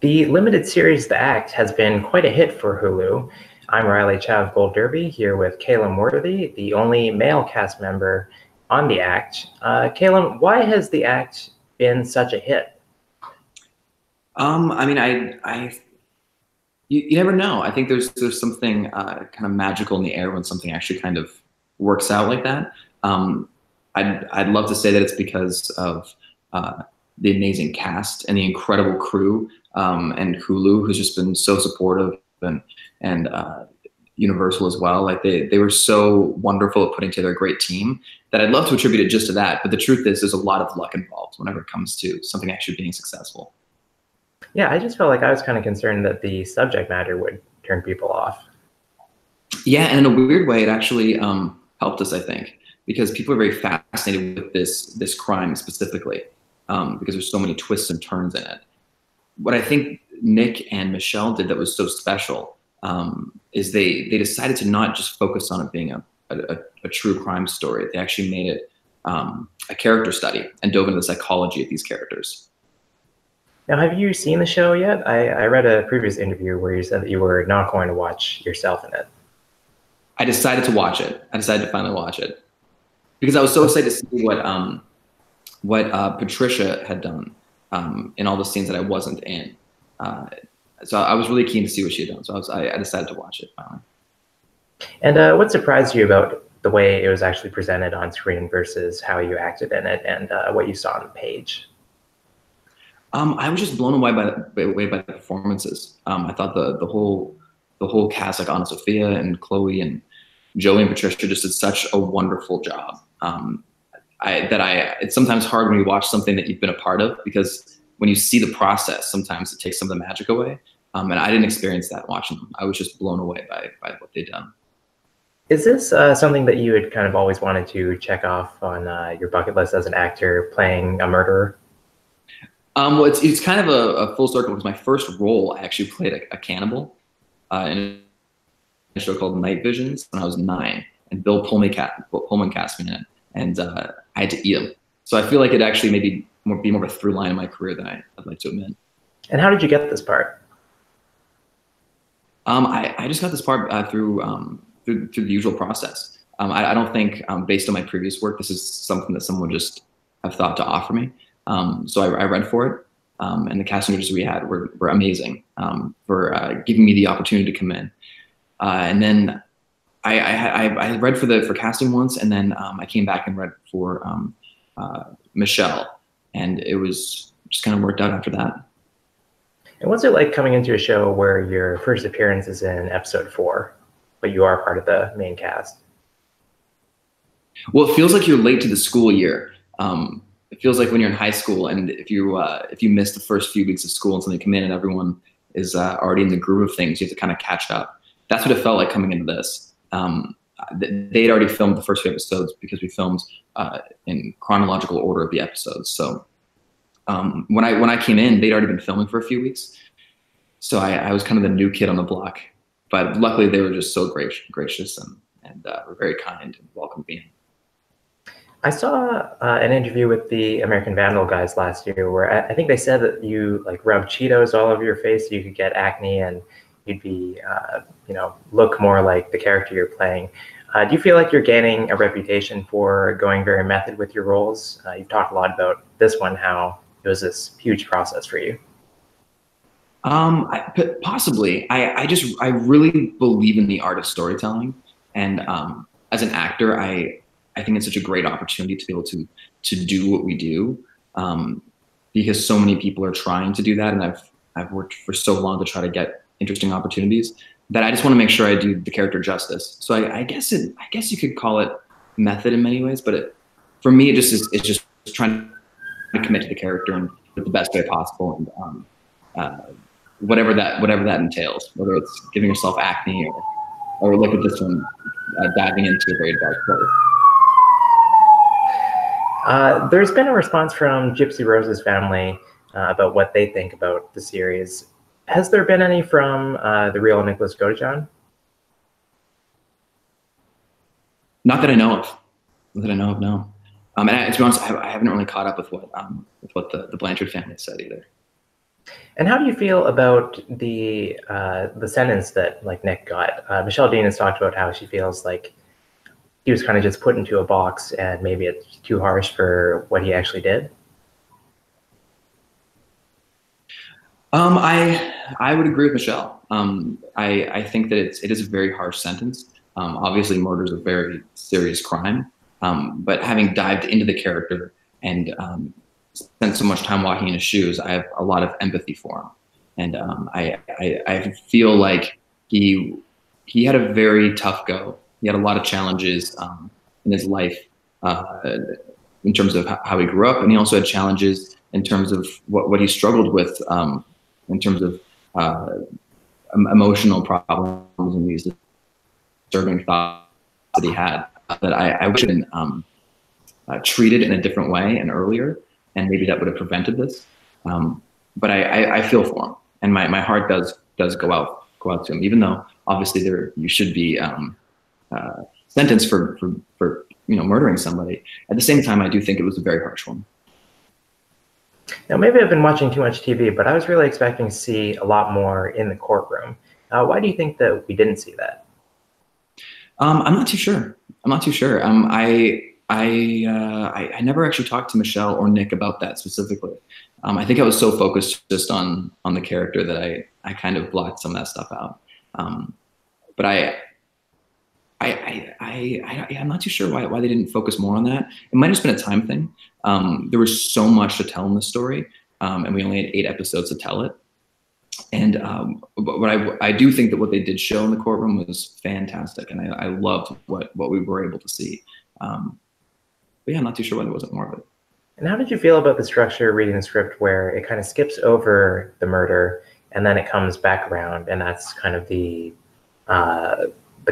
The limited series The Act has been quite a hit for Hulu. I'm Riley Chow of Gold Derby, here with Calum Worthy, the only male cast member on The Act. Calum, why has The Act been such a hit? I mean, you never know. I think there's something kind of magical in the air when something actually kind of works out like that. I'd love to say that it's because of the amazing cast and the incredible crew, and Hulu, who's just been so supportive and Universal as well. Like they were so wonderful at putting together a great team that I'd love to attribute it just to that. But the truth is, there's a lot of luck involved whenever it comes to something actually being successful. Yeah, I just felt like I was kind of concerned that the subject matter would turn people off. Yeah, and in a weird way, it actually helped us, I think, because people are very fascinated with this crime specifically, because there's so many twists and turns in it. What I think Nick and Michelle did that was so special is they decided to not just focus on it being a true crime story. They actually made it a character study and dove into the psychology of these characters. Now, have you seen the show yet? I read a previous interview where you said that you were not going to watch yourself in it. I decided to watch it. I decided to finally watch it because I was so excited to see what Patricia had done in all the scenes that I wasn't in. So I was really keen to see what she had done. So I decided to watch it finally. And what surprised you about the way it was actually presented on screen versus how you acted in it and what you saw on the page? I was just blown away by the performances. I thought the whole cast, like Anna Sophia and Chloe and Joey and Patricia, just did such a wonderful job. It's sometimes hard when you watch something that you've been a part of, because when you see the process, sometimes it takes some of the magic away. And I didn't experience that watching them. I was just blown away by what they'd done. Is this something that you had kind of always wanted to check off on your bucket list as an actor, playing a murderer? Well, it's kind of a full circle, because my first role, I actually played a cannibal in a show called Night Visions when I was 9, and Bill Pullman cast me in it, and I had to eat him. So I feel like it actually maybe be more of a through line in my career than I'd like to admit. And how did you get this part? I just got this part through the usual process. I don't think, based on my previous work, this is something that someone would just have thought to offer me. So I read for it, and the casting directors we had were amazing for giving me the opportunity to come in. And then I read for casting once, and then I came back and read for Michelle, and it was just kind of worked out after that. And what's it like coming into a show where your first appearance is in episode 4, but you are part of the main cast? Well, it feels like you're late to the school year. It feels like when you're in high school, and if you miss the first few weeks of school and something come in and everyone is already in the groove of things, you have to kind of catch up. That's what it felt like coming into this. They'd already filmed the first few episodes because we filmed in chronological order of the episodes. So when I came in, they'd already been filming for a few weeks. So I was kind of the new kid on the block. But luckily, they were just so gracious and were very kind and welcomed me in. I saw an interview with the American Vandal guys last year where I think they said that you like rubbed Cheetos all over your face so you could get acne and you'd be, look more like the character you're playing. Do you feel like you're gaining a reputation for going very method with your roles? You've talked a lot about this one, how it was this huge process for you. Possibly. I really believe in the art of storytelling, and as an actor, I think it's such a great opportunity to be able to do what we do, because so many people are trying to do that, and I've worked for so long to try to get interesting opportunities that I just want to make sure I do the character justice. So I guess you could call it method in many ways, but for me it's just trying to commit to the character and the best way possible, and whatever that entails, whether it's giving yourself acne or look at this one, diving into a very dark place. There's been a response from Gypsy Rose's family about what they think about the series. Has there been any from the real Nicholas Godejohn? Not that I know of. Not that I know of, no. And to be honest, I haven't really caught up with what the Blanchard family said either. And how do you feel about the sentence that like Nick got? Michelle Dean has talked about how she feels like he was kind of just put into a box, and maybe it's too harsh for what he actually did. I would agree with Michelle. I think that it is a very harsh sentence. Obviously, murder is a very serious crime. But having dived into the character and spent so much time walking in his shoes, I have a lot of empathy for him, and I feel like he had a very tough go. He had a lot of challenges in his life in terms of how he grew up, and he also had challenges in terms of what he struggled with in terms of emotional problems and these disturbing thoughts that he had that I wish had been treated in a different way and earlier, and maybe that would have prevented this. But I feel for him, and my heart does go out to him, even though obviously you should be sentenced for murdering somebody. At the same time, I do think it was a very harsh one. Now, maybe I've been watching too much TV, but I was really expecting to see a lot more in the courtroom. Why do you think that we didn't see that? I'm not too sure. I'm not too sure. I never actually talked to Michelle or Nick about that specifically. I think I was so focused just on the character that I kind of blocked some of that stuff out. But I'm not too sure why they didn't focus more on that. It might have just been a time thing. There was so much to tell in the story, and we only had 8 episodes to tell it. And but I do think that what they did show in the courtroom was fantastic, and I loved what we were able to see. But yeah, I'm not too sure why there wasn't more of it. And how did you feel about the structure reading the script where it kind of skips over the murder and then it comes back around, and that's kind of the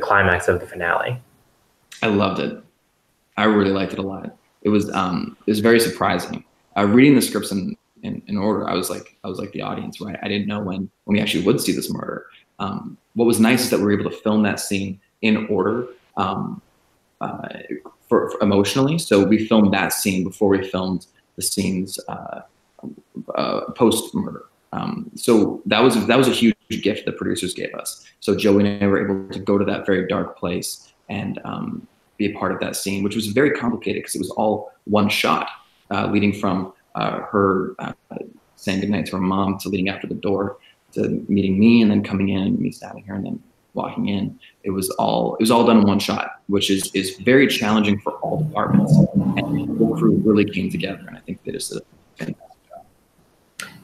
climax of the finale? I loved it. I really liked it a lot. It was very surprising. Reading the scripts in order, I was like the audience, right? I didn't know when we actually would see this murder. What was nice is that we were able to film that scene in order for emotionally. So we filmed that scene before we filmed the scenes post murder. So that was a huge gift the producers gave us. So Joey and I were able to go to that very dark place and be a part of that scene, which was very complicated because it was all one shot, leading from her saying goodnight to her mom, to leading out to the door, to meeting me, and then coming in and me stabbing her, and then walking in. It was all done in one shot, which is very challenging for all departments. And the whole crew really came together, and I think they just did a fantastic job.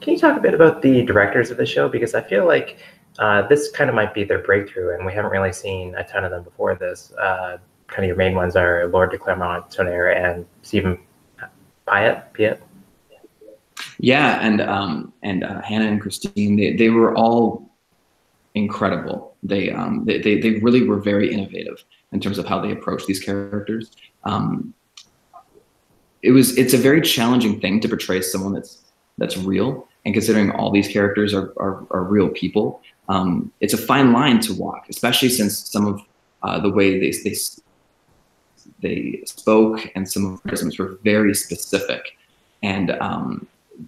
Can you talk a bit about the directors of the show? Because I feel like this kind of might be their breakthrough, and we haven't really seen a ton of them before this. Kind of your main ones are Lord de Clermont-Tonnerre and Stephen Piet. Yeah, and Hannah and Christine, they were all incredible. They really were very innovative in terms of how they approach these characters. It's a very challenging thing to portray someone that's real, and considering all these characters are real people, it's a fine line to walk, especially since some of the way they spoke and some of the criticisms were very specific. And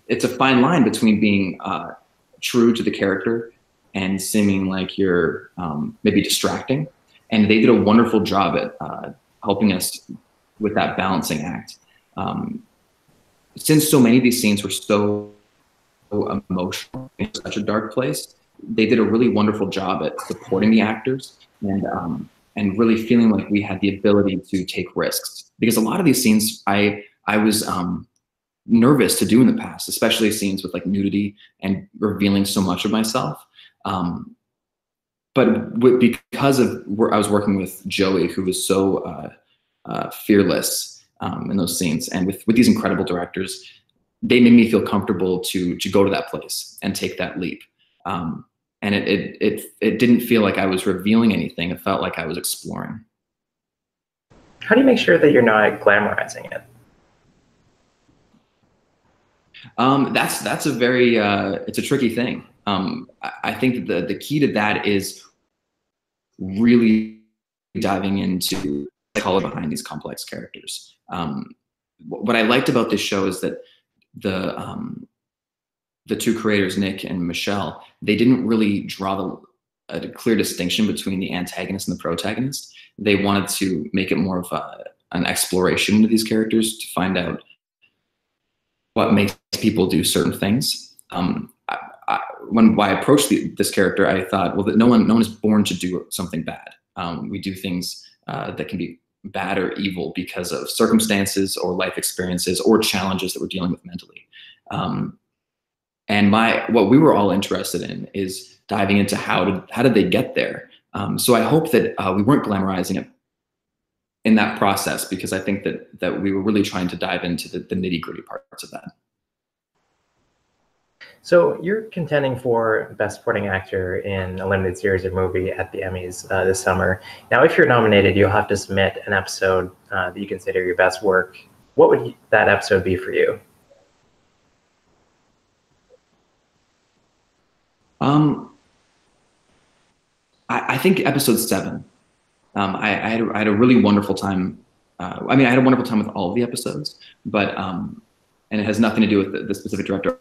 it's a fine line between being true to the character and seeming like you're maybe distracting. And they did a wonderful job at helping us with that balancing act. Since so many of these scenes were so emotional in such a dark place, they did a really wonderful job at supporting the actors and really feeling like we had the ability to take risks. Because a lot of these scenes I was nervous to do in the past, especially scenes with like nudity and revealing so much of myself. But because of where I was working with Joey, who was so fearless in those scenes, and with these incredible directors, they made me feel comfortable to go to that place and take that leap. And it didn't feel like I was revealing anything. It felt like I was exploring. How do you make sure that you're not glamorizing it? That's a very it's a tricky thing. I think that the key to that is really diving into the color behind these complex characters. What I liked about this show is that the two creators, Nick and Michelle, they didn't really draw a clear distinction between the antagonist and the protagonist. They wanted to make it more of an exploration into these characters to find out what makes people do certain things. When I approached this character, I thought, well, that no one is born to do something bad. We do things that can be bad or evil because of circumstances or life experiences or challenges that we're dealing with mentally. And what we were all interested in is diving into how did they get there. So I hope that we weren't glamorizing it in that process, because I think that we were really trying to dive into the nitty-gritty parts of that. So you're contending for Best Supporting Actor in a limited series or movie at the Emmys this summer. Now, if you're nominated, you'll have to submit an episode that you consider your best work. What would that episode be for you? I think episode 7. I had a really wonderful time. I mean, I had a wonderful time with all of the episodes, but and it has nothing to do with the specific director.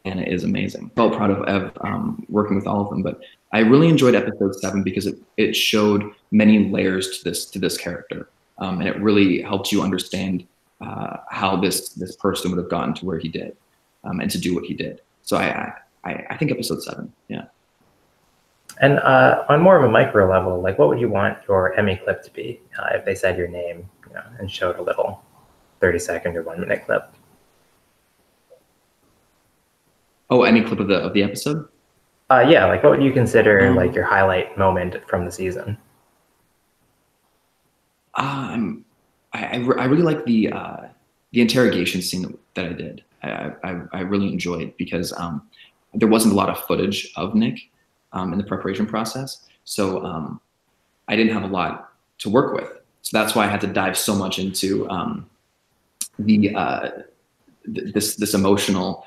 And it is amazing. Felt proud of working with all of them, but I really enjoyed episode 7 because it showed many layers to this character, and it really helped you understand how this person would have gotten to where he did, and to do what he did. So I think episode 7, yeah. And on more of a micro level, like what would you want your Emmy clip to be if they said your name, and showed a little 30-second or 1-minute clip? Oh, any clip of the episode? Yeah, like what would you consider like your highlight moment from the season? I really like the interrogation scene that I did. I really enjoyed, because there wasn't a lot of footage of Nick in the preparation process, so I didn't have a lot to work with. So that's why I had to dive so much into this emotional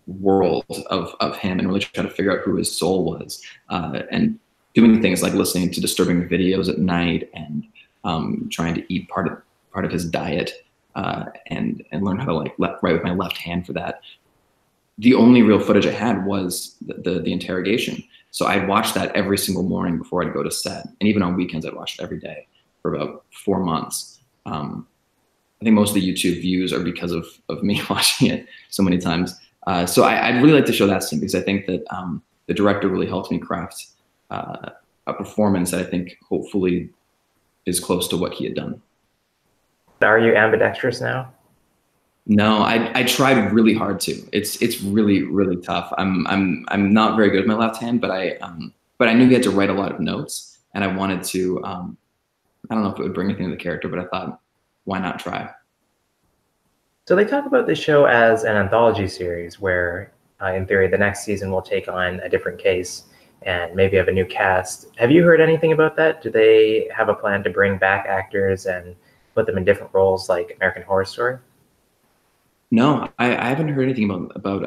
world of him, and really try to figure out who his soul was, and doing things like listening to disturbing videos at night, and trying to eat part of his diet, and learn how to write with my left hand for that. The only real footage I had was the interrogation. So I'd watch that every single morning before I'd go to set, and even on weekends I'd watch it every day for about 4 months. I think most of the YouTube views are because of me watching it so many times. So I'd really like to show that scene, because I think that the director really helped me craft a performance that I think hopefully is close to what he had done. Are you ambidextrous now? No, I tried really hard to. It's really, really tough. I'm not very good with my left hand, but I knew we had to write a lot of notes, and I wanted to. I don't know if it would bring anything to the character, but I thought, why not try? So they talk about the show as an anthology series where, in theory, the next season will take on a different case and maybe have a new cast. Have you heard anything about that? Do they have a plan to bring back actors and put them in different roles like American Horror Story? No, I haven't heard anything about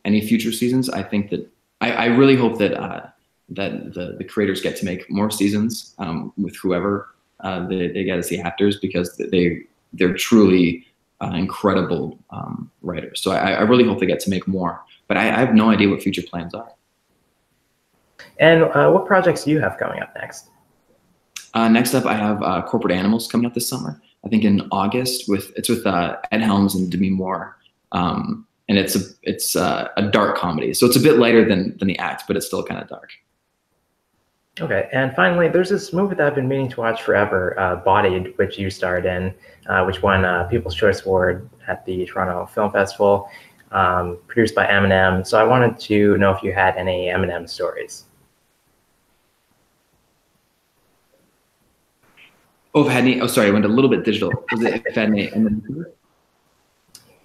any future seasons. I think that I really hope that the creators get to make more seasons with whoever they get as the actors, because they're truly incredible writers. So I really hope they get to make more, but I have no idea what future plans are. And what projects do you have coming up next? Next up, I have Corporate Animals coming up this summer. I think in August. It's with Ed Helms and Demi Moore, and it's a dark comedy. So it's a bit lighter than The Act, but it's still kind of dark. Okay, and finally, there's this movie that I've been meaning to watch forever, Bodied, which you starred in, which won People's Choice Award at the Toronto Film Festival, produced by Eminem. So I wanted to know if you had any Eminem stories. Oh, if had any, oh, sorry, I went a little bit digital. Was it if had any?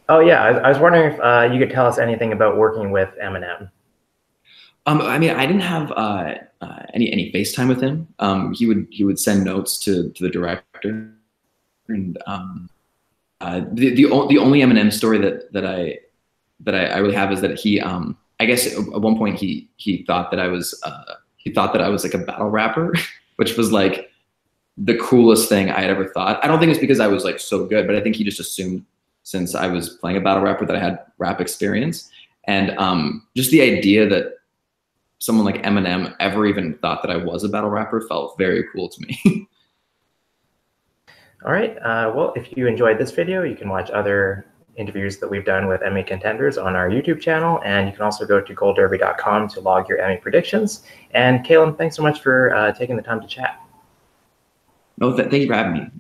Oh yeah, I was wondering if you could tell us anything about working with Eminem. I mean, I didn't have any FaceTime with him. He would send notes to the director, and the only Eminem story that I really have is that he I guess at one point he thought that I was like a battle rapper, which was like the coolest thing I had ever thought. I don't think it's because I was like so good, but I think he just assumed since I was playing a battle rapper that I had rap experience. And just the idea that someone like Eminem ever even thought that I was a battle rapper felt very cool to me. All right. Well, if you enjoyed this video, you can watch other interviews that we've done with Emmy contenders on our YouTube channel, and you can also go to goldderby.com to log your Emmy predictions. And Calum, thanks so much for taking the time to chat. No, thank you for having me.